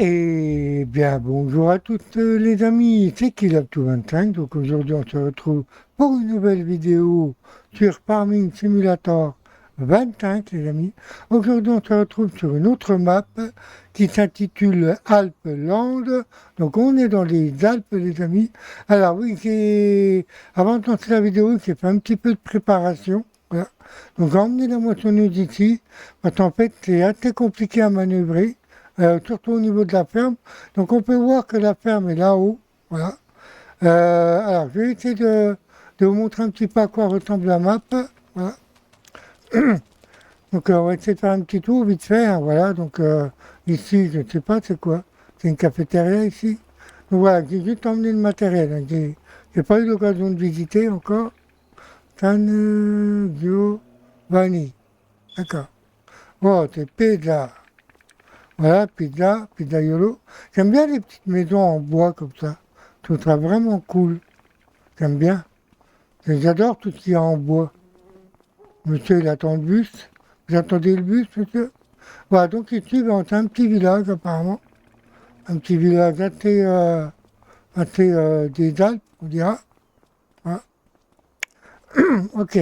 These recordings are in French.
Eh bien, bonjour à toutes les amis, c'est Kilab225. Donc aujourd'hui, on se retrouve pour une nouvelle vidéo sur Farming Simulator 25, les amis. Aujourd'hui, on se retrouve sur une autre map qui s'intitule Alpes-Land. Donc on est dans les Alpes, les amis. Alors oui, avant de lancer la vidéo, j'ai fait un petit peu de préparation. Voilà. Donc j'ai emmené la moissonneuse ici, parce qu'en fait, c'est assez compliqué à manœuvrer. Surtout au niveau de la ferme. Donc on peut voir que la ferme est là-haut. Voilà. Alors je vais essayer de vous montrer un petit peu à quoi ressemble la map. Voilà. Donc on va essayer de faire un petit tour vite fait. Hein, voilà. Donc ici, je ne sais pas c'est quoi. C'est une cafétéria ici. Donc voilà, j'ai juste emmené le matériel. Hein, j'ai pas eu l'occasion de visiter encore. San Giovanni. D'accord. Oh, c'est pizza. Voilà, pizza, pizzaiolo. J'aime bien les petites maisons en bois comme ça. Je trouve ça vraiment cool. J'aime bien. J'adore tout ce qui est en bois. Monsieur, il attend le bus. Vous attendez le bus, monsieur? Voilà, donc ici, ben, c'est un petit village apparemment. Un petit village assez des Alpes, on dira. Voilà. Ok.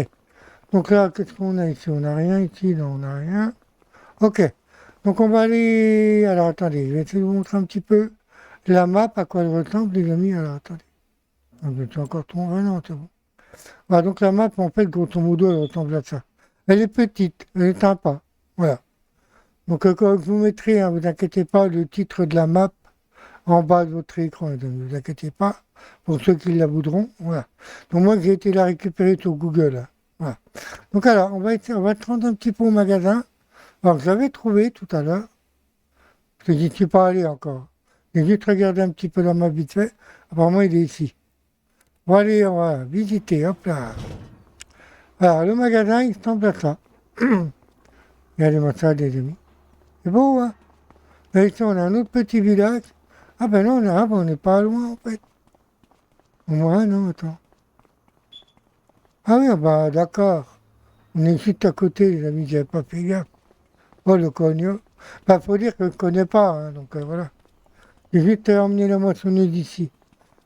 Donc là, qu'est-ce qu'on a ici? On n'a rien ici, non, on n'a rien. Ok. Donc on va aller. Alors attendez, je vais essayer de vous montrer un petit peu la map, à quoi elle ressemble, les amis. Alors attendez. Donc, je suis encore trop. Ah non, c'est bon. Voilà, donc la map, en fait, grosso modo, elle ressemble à ça. Elle est petite, elle est sympa. Voilà. Donc quand je vous mettrai, hein, vous inquiétez pas, le titre de la map en bas de votre écran, donc ne vous inquiétez pas, pour ceux qui la voudront. Voilà. Donc moi, j'ai été la récupérer sur Google. Hein. Voilà. Donc alors, on va te rendre un petit peu au magasin. Alors, je l'avais trouvé tout à l'heure. Je n'y suis pas allé encore. J'ai juste regardé un petit peu la map vite fait. Apparemment, il est ici. Bon, allez, on va visiter. Hop là. Alors, le magasin, il ressemble à ça. Regardez-moi ça, les amis. C'est beau, hein? Là, ici, on a un autre petit village. Ah ben non, on n'est pas loin, en fait. Au moins, non, attends. Ah oui, ah bah d'accord. On est juste à côté, les amis, j'avais pas fait gaffe. Oh, le cogno. Bah, faut dire que je ne connais pas, hein, donc voilà. J'ai juste emmené la moissonneuse d'ici.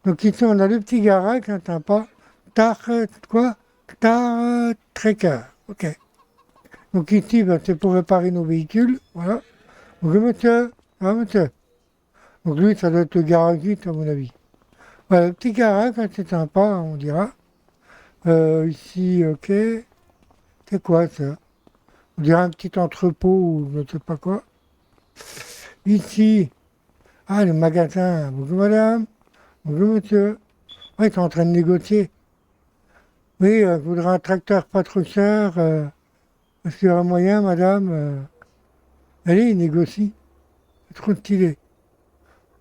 Donc ici, on a le petit garage, hein, sympa. Tar, quoi? Tar Trekker. Ok. Donc ici, ben, c'est pour réparer nos véhicules. Voilà. Bonjour monsieur. Ah monsieur. Donc lui, ça doit être le garagiste à mon avis. Voilà, le petit garage, hein, c'est sympa, hein, on dira. Ici, ok. C'est quoi ça? On dirait un petit entrepôt ou je ne sais pas quoi. Ici, ah, le magasin. Bonjour madame. Bonjour monsieur. Oui, ils sont en train de négocier. Oui, je voudrais un tracteur pas trop cher. Est-ce qu'il y aura moyen, madame? Allez, il négocie. C'est trop stylé.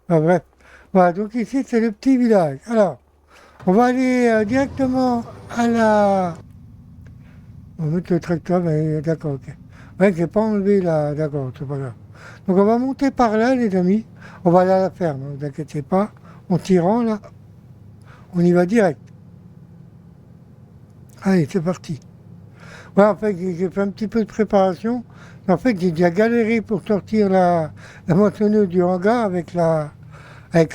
Ah, bref. Voilà, donc ici, c'est le petit village. Alors, on va aller directement à la... On va mettre le tracteur, mais d'accord, ok. Ouais, j'ai pas enlevé la... D'accord, c'est pas grave. Donc on va monter par là, les amis. On va aller à la ferme, ne vous inquiétez pas. On s'y rend, là. On y va direct. Allez, c'est parti. Ouais, en fait, j'ai fait un petit peu de préparation. En fait, j'ai déjà galéré pour sortir la moissonneuse du hangar avec la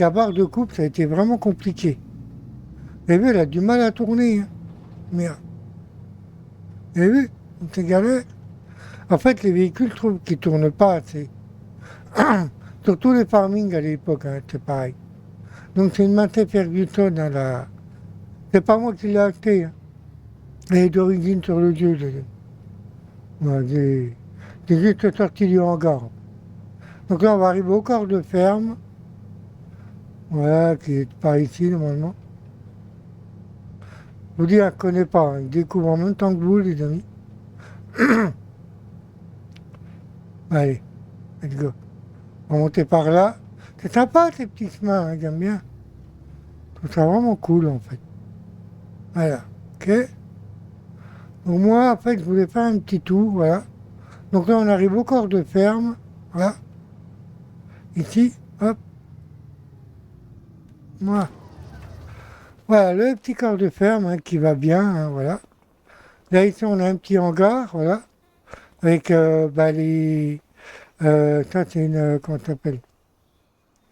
barre de coupe. Ça a été vraiment compliqué. Vous avez vu, elle a du mal à tourner. Hein. Merde. Vous avez vu? C'est galère. En fait, les véhicules, je trouve qu'ils tournent pas assez. Surtout les farming à l'époque, hein, c'est pareil. Donc c'est une Massey Ferguson à la... C'est pas moi qui l'ai acheté. Hein. Elle est d'origine sur le jeu. Ouais, j'ai juste sorti du hangar. Donc là, on va arriver au corps de ferme. Voilà, qui est par ici, normalement. Je vous dis, elle ne connaît pas. Hein. Je découvre en même temps que vous, les amis. Allez, let's go. On va monter par là. C'est sympa, ces petits chemins, hein, j'aime bien. Je trouve ça vraiment cool, en fait. Voilà, ok. Donc moi, en fait, je voulais faire un petit tour, voilà. Donc là, on arrive au corps de ferme. Voilà. Ici, hop. Voilà. Voilà, le petit corps de ferme hein, qui va bien, hein, voilà. Là, ici, on a un petit hangar, voilà. Avec bah, les... ça, c'est une... comment ça s'appelle?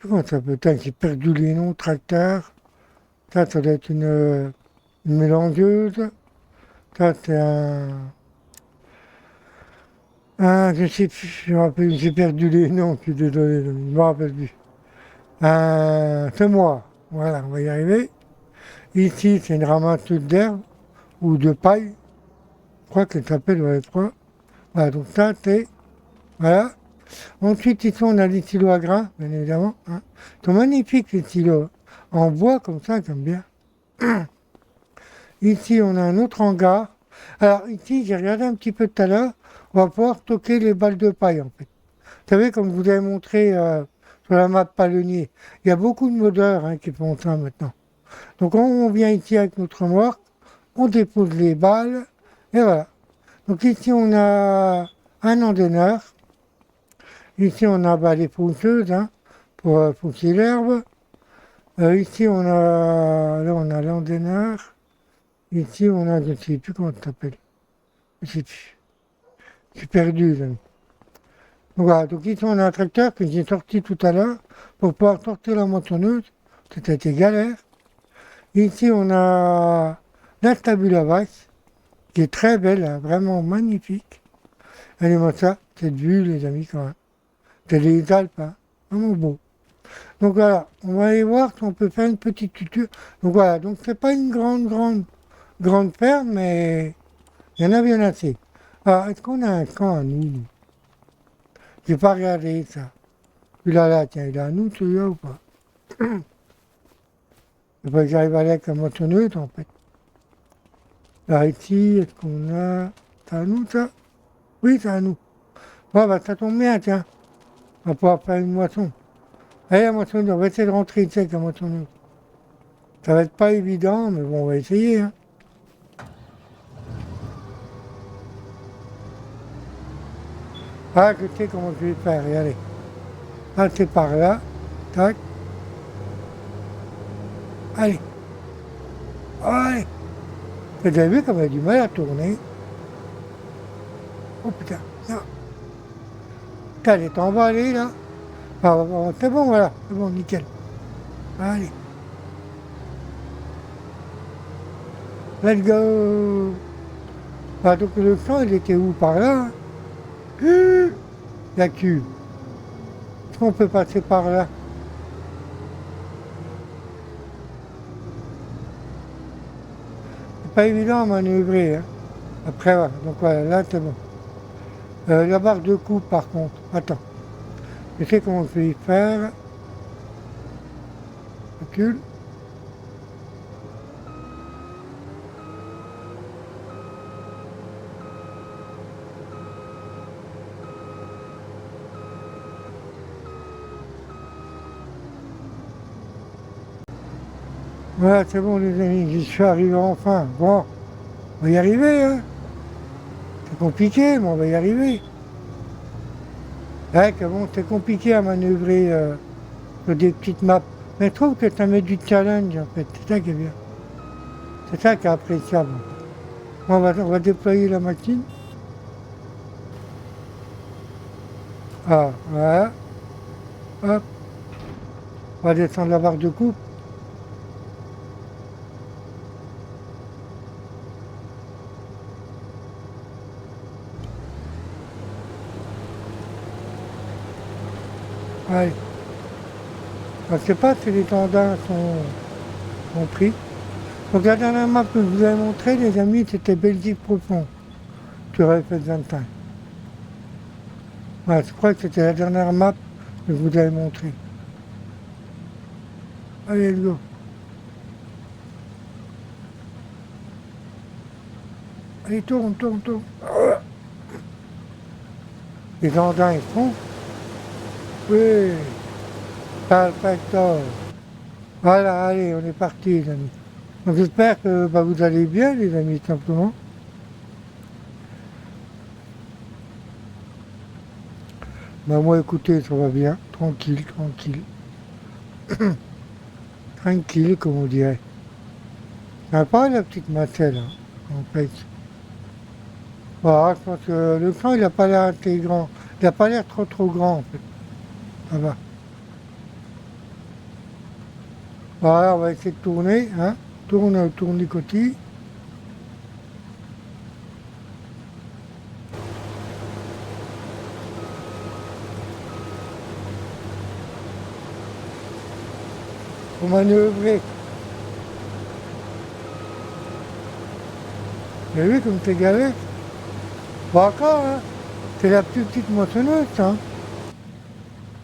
Comment ça peut être? J'ai perdu les noms, tracteur. Ça doit être une mélangeuse. Ça, c'est je sais plus, je me rappelle, j'ai perdu les noms, je suis désolé, je me rappelle plus. Un semoir, voilà, on va y arriver. Ici, c'est une ramasseuse d'herbe ou de paille, je crois qu'elle s'appelle, ouais, je crois. Voilà, donc ça, c'est, voilà. Ensuite, ici, on a les stylos à grains, bien évidemment. Hein. Ils sont magnifiques, les stylos. En bois, comme ça, j'aime bien. Ici, on a un autre hangar. Alors, ici, j'ai regardé un petit peu tout à l'heure. On va pouvoir stocker les balles de paille, en fait. Vous savez, comme je vous avez montré sur la map palonnier, il y a beaucoup de modeurs hein, qui font ça maintenant. Donc, on vient ici avec notre remorque, on dépose les balles, et voilà. Donc, ici, on a un endaineur. Ici, on a les pousseuses hein, pour pousser l'herbe. Ici, on a l'endaineur. Ici, on a, je ne sais plus comment ça s'appelle. Je sais plus. Je suis perdu, là. Donc voilà, donc ici, on a un tracteur que j'ai sorti tout à l'heure pour pouvoir sortir la moissonneuse. C'était galère. Ici, on a la stabule à vache, qui est très belle, hein, vraiment magnifique. Allez-moi ça, cette vue, les amis, quand même. C'est les Alpes, hein, vraiment beau. Donc voilà, on va aller voir si on peut faire une petite tuture. Donc voilà, donc c'est pas une grande ferme, mais il y en a bien assez. Alors, est-ce qu'on a un camp à nous? J'ai pas regardé ça. Celui-là, là, tiens, il est à nous, celui-là, ou pas? Il faut que j'arrive à aller avec la moissonneuse, en fait. Là, ici, est-ce qu'on a... C'est à nous, ça? Oui, c'est à nous. Bon, bah, ça tombe bien, tiens. On va pouvoir faire une moisson. Allez, la moissonneuse, on va essayer de rentrer ici avec la moissonneuse. Ça va être pas évident, mais bon, on va essayer, hein. Ah, je sais comment je vais faire, regardez. Ah, c'est par là. Tac. Allez. Allez. Vous avez vu comme elle a du mal à tourner. Oh putain. Non. Elle est emballée, là. Ah, c'est bon, voilà. C'est bon, nickel. Allez. Let's go. Ah, donc le champ, il était où? Par là? La cul. Est-ce qu'on peut passer par là? C'est pas évident à manœuvrer. Hein. Après, voilà. Donc voilà, là, c'est bon. La barre de coupe, par contre. Attends. Je sais comment je vais y faire. Recule. Voilà, c'est bon les amis, j'y suis arrivé enfin. Bon, on va y arriver, hein. C'est compliqué, mais on va y arriver. Ouais, que bon, c'est compliqué à manœuvrer sur des petites maps. Mais je trouve que ça met du challenge en fait, c'est ça qui est bien. C'est ça qui est appréciable. Bon, on va déployer la machine. Ah, voilà. Hop. On va descendre la barre de coupe. Allez. Je ne sais pas si les tendins sont pris. Donc la dernière map que je vous ai montré, les amis, c'était Belgique profond sur FS25. Voilà, je crois que c'était la dernière map que je vous avais montré. Allez, let's go. Allez, tourne. Les andins, ils font. Oui, perfecto. Voilà, allez, on est parti, les amis. Donc j'espère que vous allez bien, les amis, simplement. Moi, écoutez, ça va bien. Tranquille. Tranquille, comme on dirait. Ça pas la petite macelle, hein, en fait. Voilà, je pense que le camp, il n'a pas l'air assez grand. Il n'a pas l'air trop grand, en fait. Ça va. Voilà, on va essayer de tourner, hein. Tourne les côtés. Faut manœuvrer. Vous avez vu comme c'est galère? Pas encore, hein. C'est la plus petite moissonneuse, hein.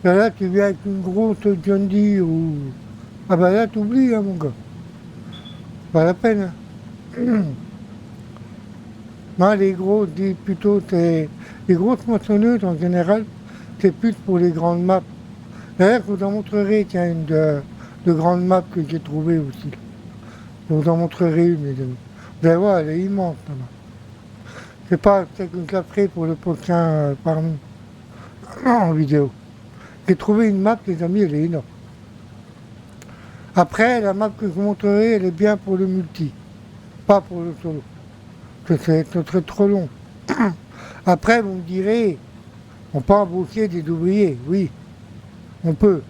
Et là, tu viens avec une grosse John Deere ou... Ah ben là, t'oublies, hein, mon gars. Pas la peine, hein. Non, les grosses, plutôt, c'est... Les grosses moissonneuses, en général, c'est plus pour les grandes maps. D'ailleurs, je vous en montrerai, tiens, une de grandes maps que j'ai trouvée aussi. Je vous en montrerai une, mes amis. Vous allez voir, elle est immense, là-bas. C'est pas celle que je la ferai pour le prochain parmi en vidéo. J'ai trouvé une map, les amis, elle est énorme. Après, la map que je vous montrerai, elle est bien pour le multi, pas pour le solo. Ce serait trop long. Après, vous me direz, on peut embaucher des ouvriers, oui, on peut,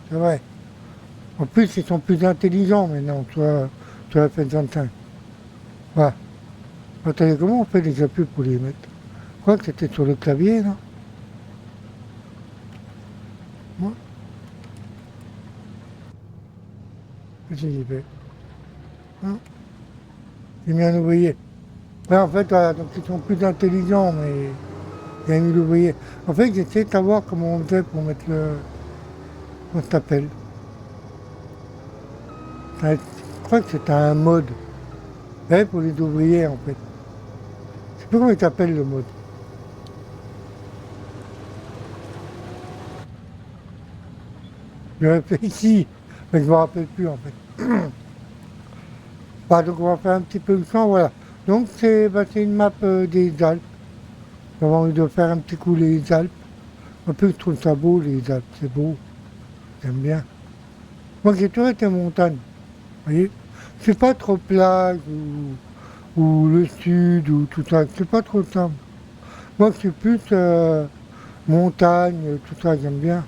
c'est vrai. En plus, ils sont plus intelligents maintenant, sur la F-25. Voilà. Attendez, comment on fait les appuis pour les mettre? Je crois que c'était sur le clavier, non? Moi, qu'est-ce que j'ai fait? Hein? J'ai mis un ouvrier. Ouais, en fait, voilà, donc ils sont plus intelligents, mais il y a mis l'ouvrier. En fait, j'essaie de savoir comment on fait pour mettre le... Comment ça s'appelle? Je crois que c'est un mode. Ouais, pour les ouvriers, en fait. Je sais plus comment il s'appelle, le mode. Je réfléchis, mais je ne me rappelle plus, en fait. Bah, donc on va faire un petit peu le champ, voilà. Donc c'est une map des Alpes. J'avais envie de faire un petit coup les Alpes. En plus, je trouve ça beau, les Alpes, c'est beau. J'aime bien. Moi, j'ai toujours été montagne, vous voyez. C'est pas trop plage ou le sud ou tout ça. C'est pas trop ça. Moi, je suis plus montagne, tout ça, j'aime bien.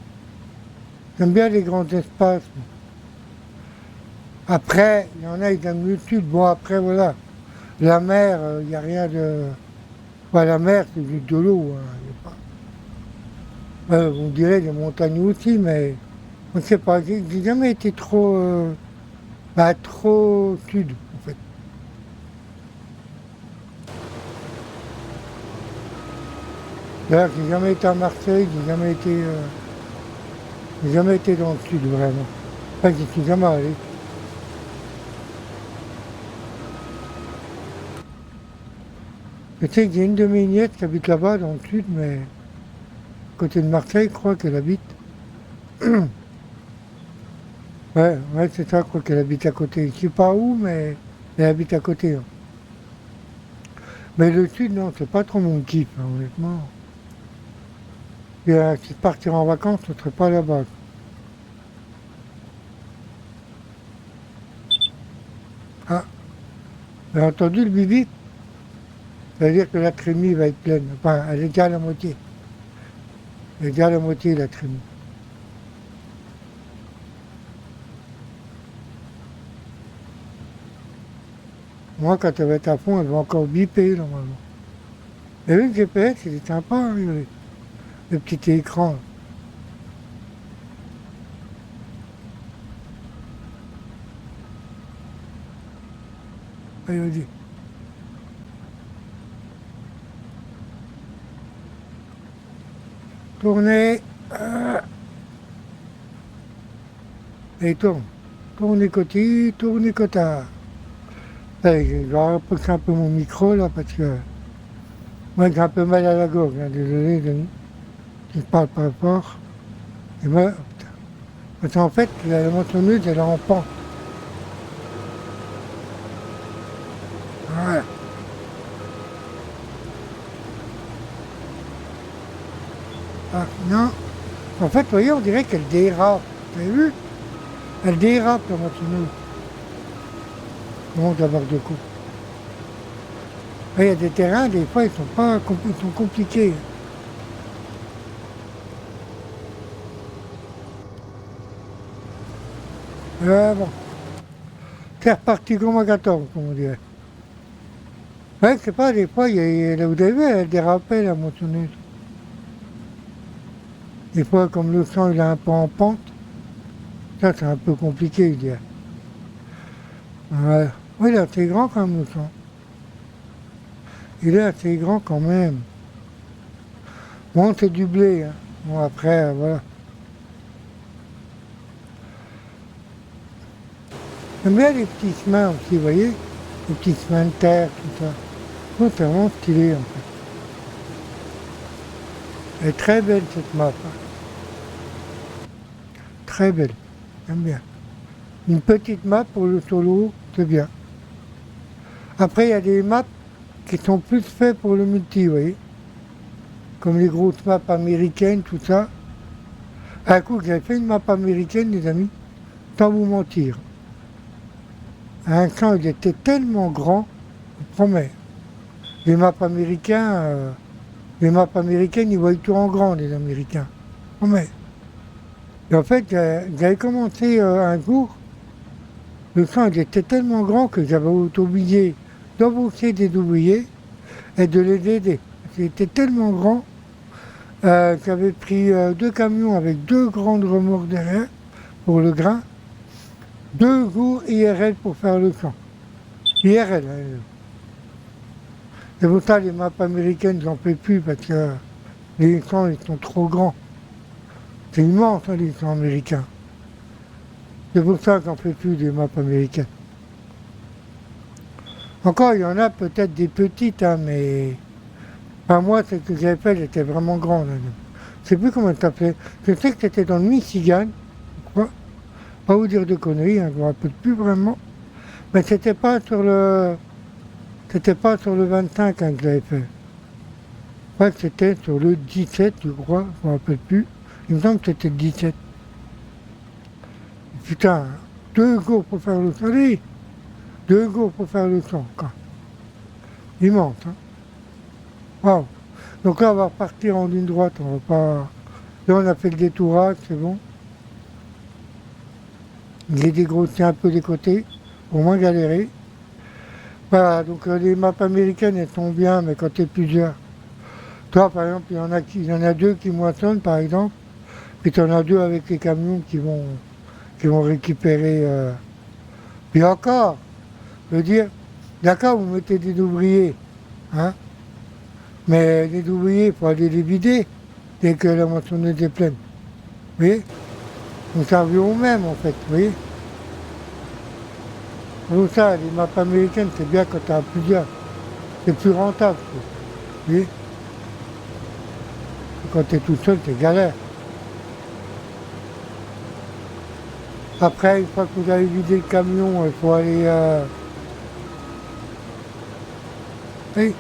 J'aime bien les grands espaces. Après, il y en a, ils aiment le sud. Bon, après, voilà. La mer, il n'y a rien de... Ouais, la mer, c'est juste de l'eau. Hein, y a pas... vous me direz, les montagnes aussi, mais on ne sait pas. J'ai jamais été trop, trop sud, en fait. D'ailleurs, j'ai jamais été à Marseille, j'ai jamais été dans le sud, vraiment. Enfin, j'y suis jamais allé. Je sais que j'ai une de mes nièces qui habite là-bas, dans le sud, mais côté de Marseille, je crois qu'elle habite. Ouais, ouais, c'est ça, je crois qu'elle habite à côté. Je sais pas où, mais elle habite à côté. Hein. Mais le sud, non, c'est pas trop mon kiff, hein, honnêtement. Et, si partir en vacances, ce serait pas là-bas. Ah, vous avez entendu le bip. Ça veut dire que la trémie va être pleine. Enfin, elle est déjà à la moitié. Elle est déjà à la moitié, la trémie. Moi, quand elle va être à fond, elle va encore biper, normalement. Et le GPS, il est sympa, hein, le petit écran. Allez, vas-y. Tournez. Et tourne. Tournez côté, tournez côté. Allez, je vais rapprocher un peu mon micro là parce que moi j'ai un peu mal à la gorge, hein, désolé les amis. Je parle pas fort. Et moi, putain. Parce qu'en fait, la moissonneuse elle est en pente. Voilà. Ah, non. En fait, vous voyez, on dirait qu'elle dérape. Vous avez vu? Elle dérape la moissonneuse. Bon, d'avoir de coups. Il y a des terrains, des fois, ils sont pas ils sont compliqués. Bon. C'est reparti comme à 14, comme on dirait. Ouais, c'est pas, des fois, vous avez vu, elle dérapait, la moissonneuse. Des fois, comme le sang, il est un peu en pente, ça, c'est un peu compliqué, je dirais. Ouais. Oui, il est assez grand quand même, le sang. Il est assez grand quand même. Bon, c'est du blé, hein. Bon, après, voilà. J'aime bien les petits chemins aussi, vous voyez? Les petits chemins de terre, tout ça. Oh, c'est vraiment stylé, en fait. Elle est très belle, cette map, hein. Très belle. J'aime bien. Une petite map pour le solo, c'est bien. Après, il y a des maps qui sont plus faits pour le multi, vous voyez? Comme les grosses maps américaines, tout ça. Un coup, j'avais fait une map américaine, les amis, sans vous mentir. Un camp, il était tellement grand, je vous promets. Les maps américains, ils voient tout en grand, les Américains. Je vous promets. Et en fait, j'avais commencé un cours, le camp, il était tellement grand que j'avais obligé d'embaucher des ouvriers et de les aider. C'était tellement grand j'avais pris 2 camions avec 2 grandes remorques derrière pour le grain, 2 jours IRL pour faire le camp. IRL. C'est pour ça les maps américaines, j'en fais plus parce que les camps ils sont trop grands. C'est immense hein, les camps américains. C'est pour ça qu'on fait plus des maps américaines. Encore, il y en a peut-être des petites, hein, mais enfin, moi, ce que j'avais fait, j'étais vraiment grand. Là. Je sais plus comment ça s'appelait. Je sais que c'était dans le Michigan. Quoi. Pas vous dire de conneries, hein, je ne me rappelle plus vraiment. Mais c'était pas sur le. C'était pas sur le 25 hein, que j'avais fait. Ouais, c'était sur le 17, je crois, je ne me rappelle plus. Il me semble que c'était le 17. Putain, 2 jours pour faire le sang. Allez, 2 jours pour faire le sang, quoi. Immense, hein. Waouh. Donc là, on va repartir en ligne droite, on va pas. Là, on a fait le détourage, c'est bon. Il est dégrossi un peu des côtés, pour moins galérer. Voilà, donc les maps américaines, elles sont bien, mais quand tu es plusieurs. Toi, par exemple, il y en a 2 qui moissonnent, par exemple, puis tu en as 2 avec les camions qui vont récupérer. Puis encore, je veux dire, d'accord, vous mettez des ouvriers, hein, mais les ouvriers, il faut aller les vider dès que la moissonneuse est pleine. Vous voyez? On servait au même, en fait, vous voyez? Pour ça, les maps américaines, c'est bien quand tu as plusieurs. C'est plus rentable, vous voyez? Quand tu es tout seul, c'est galère. Après, une fois que vous avez vidé le camion, il faut aller... Oui.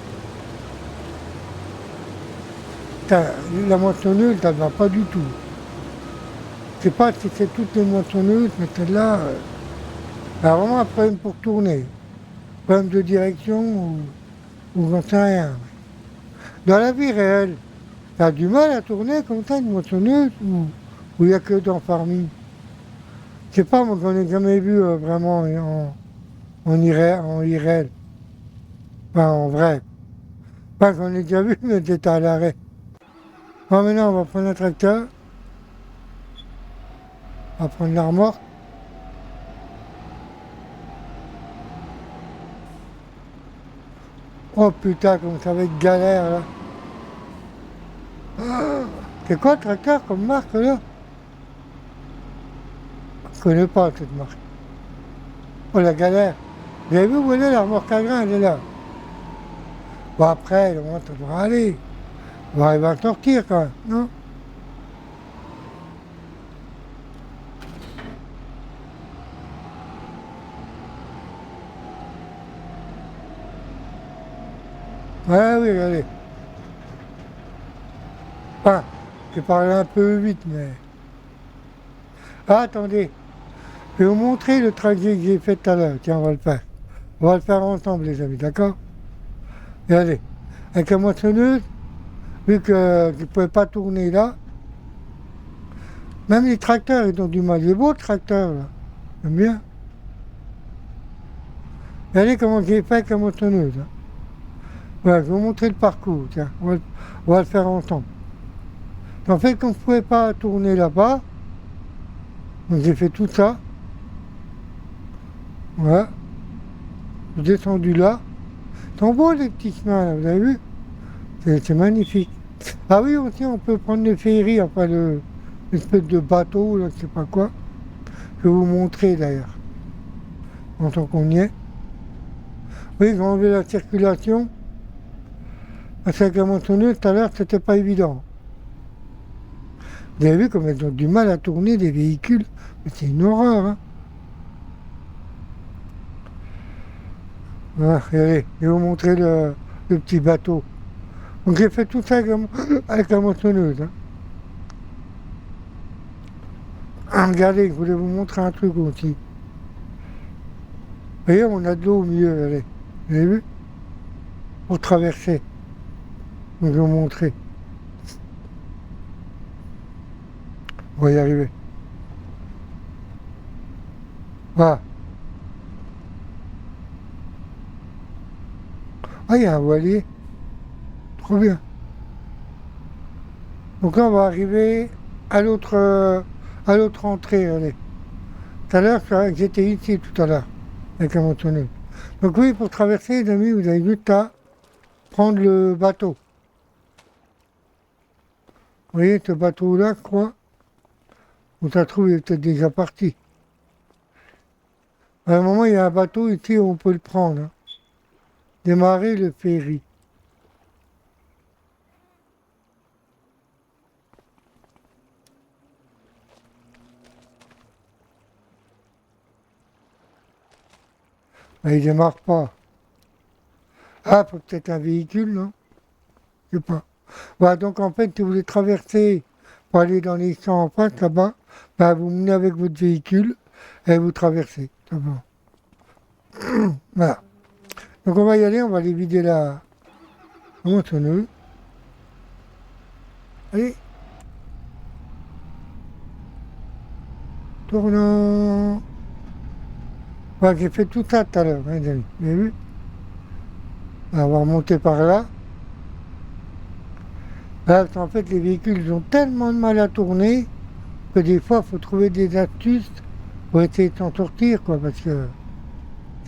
La moissonneuse, ça ne va pas du tout. Je ne sais pas si c'est toutes les moissonneuses, mais celle-là, elle a vraiment un problème pour tourner. Problème de direction ou j'en sais rien. Dans la vie réelle, ça a du mal à tourner comme ça, une moissonneuse, ou il n'y a que dans Farming. Je sais pas, moi, j'en ai jamais vu vraiment en IRL. Enfin, en vrai. Pas qu'on ai déjà vu, mais j'étais à l'arrêt. Bon, maintenant, on va prendre un tracteur. On va prendre la remorque. Oh putain, comme ça va être galère, là. Ah, c'est quoi le tracteur comme marque, là? Je connais pas cette marque. Oh, la galère. Vous avez vu où elle est, la remorque à grain, elle est là. Bon, après, le moment, ça devra aller. On va arriver à sortir, quand même, non? Ouais, oui, allez. Enfin, j'ai parlé un peu vite, mais... Ah, attendez. Je vais vous montrer le trajet que j'ai fait tout à l'heure. Tiens, on va le faire. On va le faire ensemble, les amis, d'accord? Regardez. Avec la moissonneuse, vu que je ne pouvais pas tourner là, même les tracteurs, ils ont du mal. Les beaux tracteurs, là. J'aime bien. Regardez comment j'ai fait avec la moissonneuse. Hein. Voilà, je vais vous montrer le parcours. Tiens, on va le faire ensemble. En fait, comme je ne pouvais pas tourner là-bas, donc j'ai fait tout ça. Voilà. Je suis descendu là. C'est beau les petits chemins là, vous avez vu? C'est magnifique. Ah oui, aussi on peut prendre le ferry, enfin l'espèce de bateau, là, je sais pas quoi. Je vais vous montrer d'ailleurs, en tant qu'on y est. Oui, j'ai enlevé la circulation. Parce qu'avec la moissonneuse, tout à l'heure, c'était pas évident. Vous avez vu comme elles ont du mal à tourner des véhicules. Mais c'est une horreur, hein. Voilà, regardez, je vais vous montrer le petit bateau. Donc j'ai fait tout ça avec la moissonneuse. Hein. Ah, regardez, je voulais vous montrer un truc aussi. Vous voyez, on a de l'eau au milieu, regardez. Vous avez vu? Pour traverser. Donc je vais vous montrer. On va y arriver. Voilà. Ah, il y a un voilier. Trop bien. Donc là, on va arriver à l'autre entrée, regardez. Tout à l'heure, j'étais ici tout à l'heure, avec la moissonneuse. Donc oui, pour traverser, les amis, vous avez juste à prendre le bateau. Vous voyez, ce bateau-là, quoi, où ça se trouve, il est peut-être déjà parti. À un moment, il y a un bateau ici où on peut le prendre. Hein. Démarrer le ferry. Mais il démarre pas. Ah, faut peut-être un véhicule, non? Je sais pas. Voilà, donc en fait, si vous voulez traverser pour aller dans les champs en face, là-bas, bah, vous menez avec votre véhicule et vous traversez. C'est bon. Voilà. Donc on va y aller, on va aller vider la moissonneuse. Allez. Tournant. Voilà, j'ai fait tout ça tout à l'heure, hein, les amis. Vous avez vu? On va remonter par là. Là, en fait, les véhicules ils ont tellement de mal à tourner que des fois, il faut trouver des astuces pour essayer de s'en sortir, quoi, parce que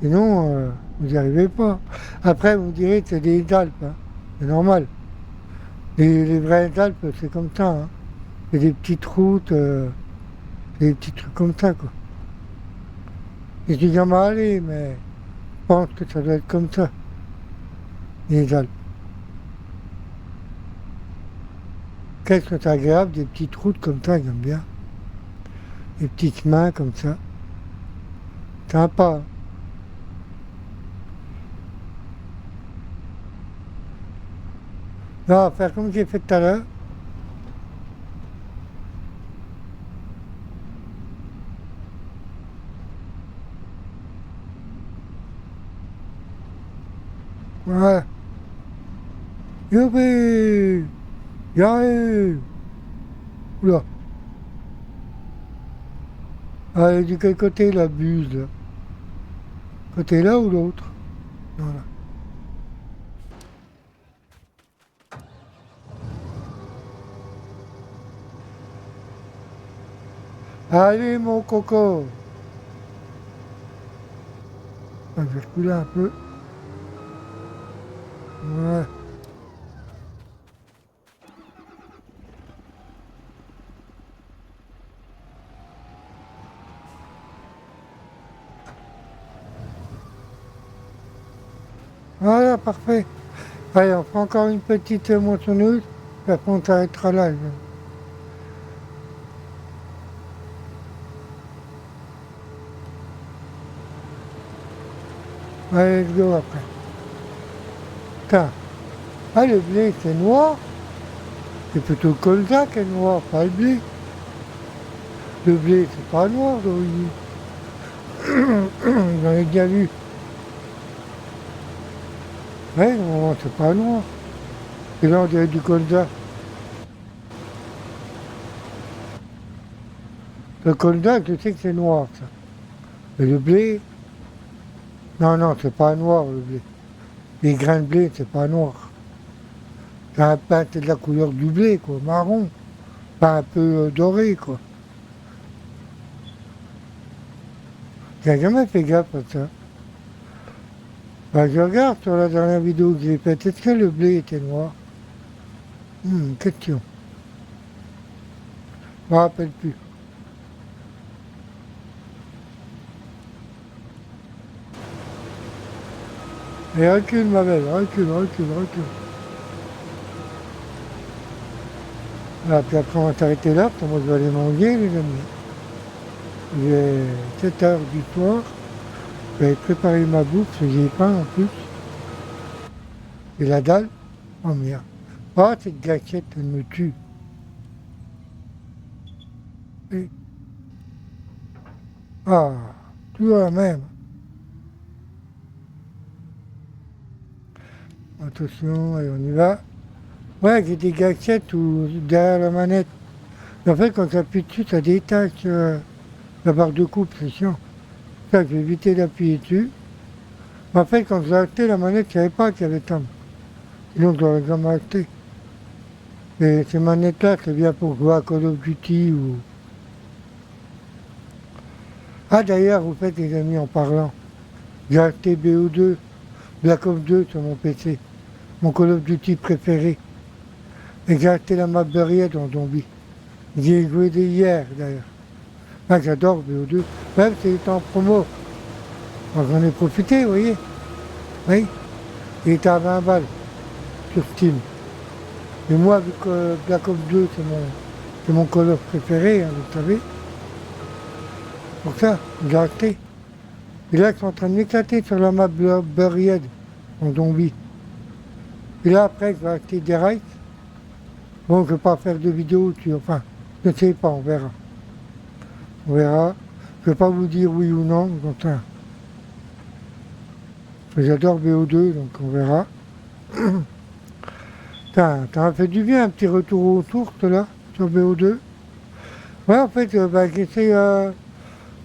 sinon, vous n'y arrivez pas. Après, vous me direz que c'est des Alpes, hein. C'est normal. Les vraies Alpes, c'est comme ça. Hein. C'est des petites routes, des petits trucs comme ça, quoi. Je suis jamais allé, mais je pense que ça doit être comme ça, les Alpes. Qu'est-ce que c'est agréable, des petites routes comme ça, j'aime bien. Des petits chemins comme ça. Sympa. Hein. Là, on va faire comme j'ai fait tout à l'heure. Voilà. Youpi! J'arrive! Oula. Allez, du quel côté la buse, là? Côté là ou l'autre? Voilà. Allez, mon coco! Je vais reculer un peu. Ouais. Voilà, parfait. Allez, on fera encore une petite moissonneuse, puis après on s'arrêtera là. Allez, let's go après. Putain. Ah, le blé, c'est noir. C'est plutôt le colza qui est noir, pas le blé. Le blé, c'est pas noir d'origine. J'en ai déjà vu. Ouais, non, c'est pas noir. Et là, on dirait du colza. Le colza, je sais que c'est noir, ça. Mais le blé, Non, non, c'est pas noir le blé. Les grains de blé, c'est pas noir. C'est de la couleur du blé, quoi, marron. Pas un peu doré, quoi. J'ai jamais fait gaffe à ça. Bah, je regarde sur la dernière vidéo que j'ai faite, est-ce que le blé était noir? Question. Je me rappelle plus. Et recule, ma belle, recule, recule, recule. Voilà, puis après, on va s'arrêter là, parce que moi, je vais aller manger, les amis. Il est 7 heures du soir. Je vais préparer ma bouffe, parce que j'ai faim en plus. Et la dalle, oh merde. Oh, cette gâchette, elle me tue. Et- Ah, toujours la même. Attention, allez, on y va. Ouais, j'ai des gâchettes ou derrière la manette. En fait, quand tu appuies dessus, ça détache la barre de coupe, c'est chiant. Ça, j'ai évité d'appuyer dessus. En fait, quand j'ai acheté la manette, je ne savais pas qu'il y avait tant. Sinon, je l'aurais jamais acheté. Et ces manettes-là, c'est bien pour jouer à Call of Duty ou... Ah, d'ailleurs, vous faites, les amis, en parlant, j'ai acheté BO2, Black Ops 2 sur mon PC, mon Call of Duty préféré. Et j'ai acheté la map Buried en zombie. J'y ai joué dès hier, d'ailleurs. Ah, j'adore BO2. Même c'est en promo. Alors, j'en ai profité, vous voyez. Oui. Il était à 20 balles sur Steam. Et moi, vu que Black Ops 2, c'est mon Call of préféré, hein, vous savez. Pour ça, j'ai acheté. Et là, ils sont en train de m'éclater sur la map Buried en zombie. Et là, après, je vais acheter des rights. Bon, je ne vais pas faire de vidéo dessus. Enfin, je ne sais pas, on verra. On verra. Je ne vais pas vous dire oui ou non. Enfin, j'adore BO2, donc on verra. Ça m'a fait du bien, un petit retour aux sources, là, sur BO2. Ouais, en fait, j'essaie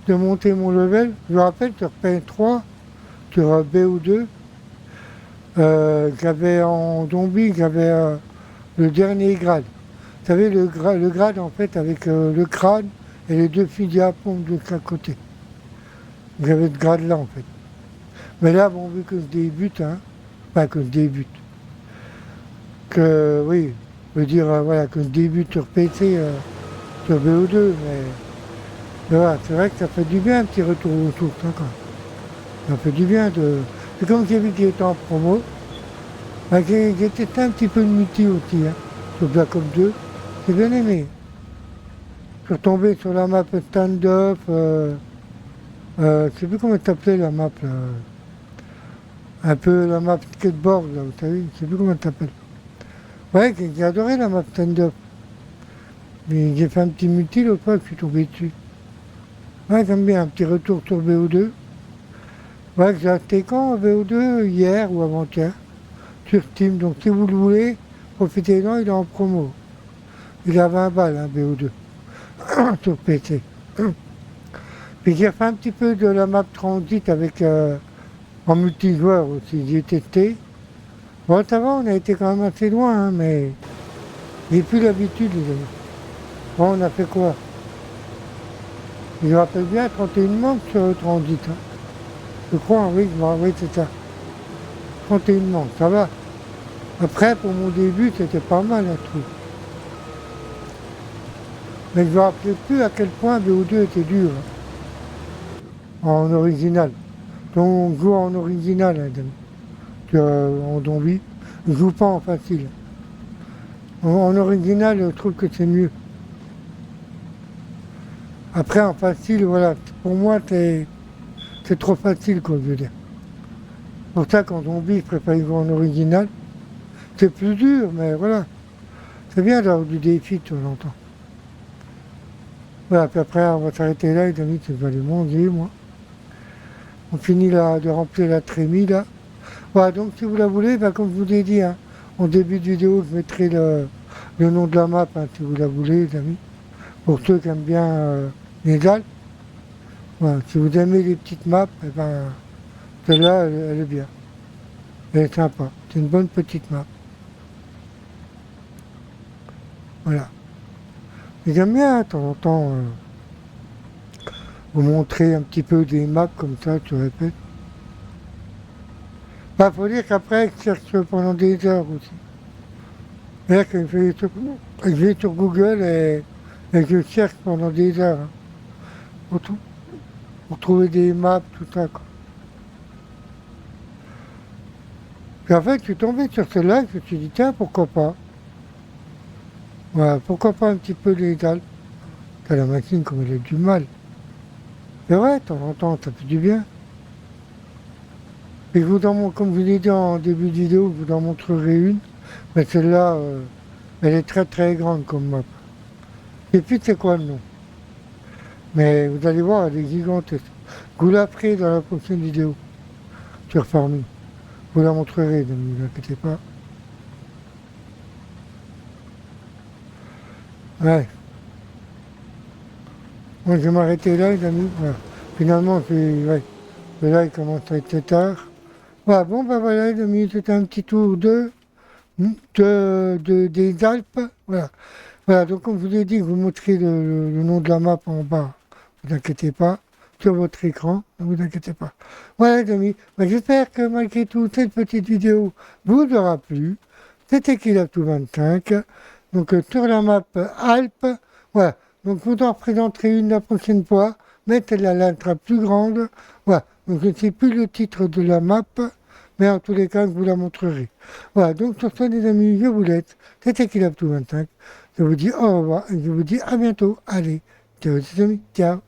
de monter mon level. Je me rappelle, sur PS3, sur BO2, j'avais en zombie, j'avais le dernier grade. Vous savez, le grade, en fait, avec le crâne et les deux fusils à pompe de chaque côté. J'avais ce grade-là, en fait. Mais là, bon, vu que je débute, hein, enfin, que je débute, que, oui, je veux dire, voilà, que je débute sur PC, sur BO2, mais voilà, c'est vrai que ça fait du bien, un petit retour aux sources, hein, quand même. Ça fait du bien de... C'est comme j'ai vu qu'il était en promo, j'ai testé un petit peu de multi aussi, hein, sur Black Ops 2. J'ai bien aimé. Je suis retombé sur la map stand-up, je sais plus comment elle s'appelait la map, là. Un peu la map skateboard, là, vous savez, je sais plus comment elle s'appelle. Ouais, j'ai adoré la map stand-up. Mais j'ai fait un petit multi l'autre fois que je suis tombé dessus. Ouais, j'aime bien un petit retour sur BO2. Ouais, j'ai acheté quand BO2 hier ou avant-hier sur Steam. Donc si vous le voulez, profitez-en, il est en promo. Il est à 20 balles, hein, BO2, sur PC. Puis j'ai fait un petit peu de la map Transit avec en multijoueur aussi, j'ai testé. Bon, ça va, on a été quand même assez loin, hein, mais j'ai plus l'habitude, les amis. Bon, on a fait quoi? Je me rappelle bien, 31 manques sur Transit. Hein. Je crois, oui, oui, c'est ça. 31 manques, ça va. Après, pour mon début, c'était pas mal, un truc. Mais je ne me rappelais plus à quel point BO2 était dur, hein, en original. Donc on joue en original, hein, en zombie. Je joue pas en facile. En original, je trouve que c'est mieux. Après, en facile, voilà, pour moi, c'est trop facile, quoi, je veux dire. Pour ça qu'en zombie, je préfère jouer en original. C'est plus dur, mais voilà. C'est bien d'avoir du défi de temps en temps. Voilà, puis après, on va s'arrêter là, les amis, je vais aller manger, moi. On finit là, de remplir la trémie, là. Voilà, donc si vous la voulez, ben, comme je vous l'ai dit, hein, en début de vidéo, je mettrai le nom de la map, hein, si vous la voulez, les amis. Pour ceux qui aiment bien les Alpes. Voilà, si vous aimez les petites maps, eh ben, Celle-là, elle est bien. Elle est sympa. C'est une bonne petite map. Voilà. Et j'aime bien, de temps en temps, vous montrer un petit peu des maps comme ça, tu répètes. Bah, faut dire qu'après, je cherche pendant des heures aussi. C'est-à-dire que je vais sur Google et je cherche pendant des heures hein, pour, pour trouver des maps, tout ça. Quoi. Puis en fait, je suis tombé sur celle-là, je me suis dit, tiens, pourquoi pas. Voilà, pourquoi pas un petit peu les Alpes. T'as la machine comme elle a du mal. C'est vrai, de temps en temps, ça fait du bien. Et comme je vous l'ai dit en début de vidéo, je vous en montrerai une. Mais celle-là, elle est très très grande comme map. Et puis c'est quoi le nom? Mais vous allez voir, elle est gigantesque. Je vous la ferai dans la prochaine vidéo sur Farming. Je vous la montrerai, ne vous inquiétez pas. Ouais. Moi, je vais m'arrêter là, les amis. Voilà. Finalement, ouais. Là, il commence à être tard. Voilà, bon, ben voilà, les amis, c'était un petit tour des Alpes. Voilà. Voilà, donc comme je vous ai dit, je vous montrerai le nom de la map en bas. Ne vous inquiétez pas. Sur votre écran, ne vous inquiétez pas. Voilà, les amis. Ben, j'espère que malgré tout, cette petite vidéo vous aura plu. C'était Kilaptou 25. Donc, sur la map Alpes. Voilà. Donc, je vous en représenterai une la prochaine fois. Mais celle-là, elle sera plus grande. Voilà. Donc, je ne sais plus le titre de la map. Mais en tous les cas, je vous la montrerai. Voilà. Donc, sur ce, les amis, je vous laisse. C'était Kilaptou 25. Je vous dis au revoir et je vous dis à bientôt. Allez, ciao les amis, ciao.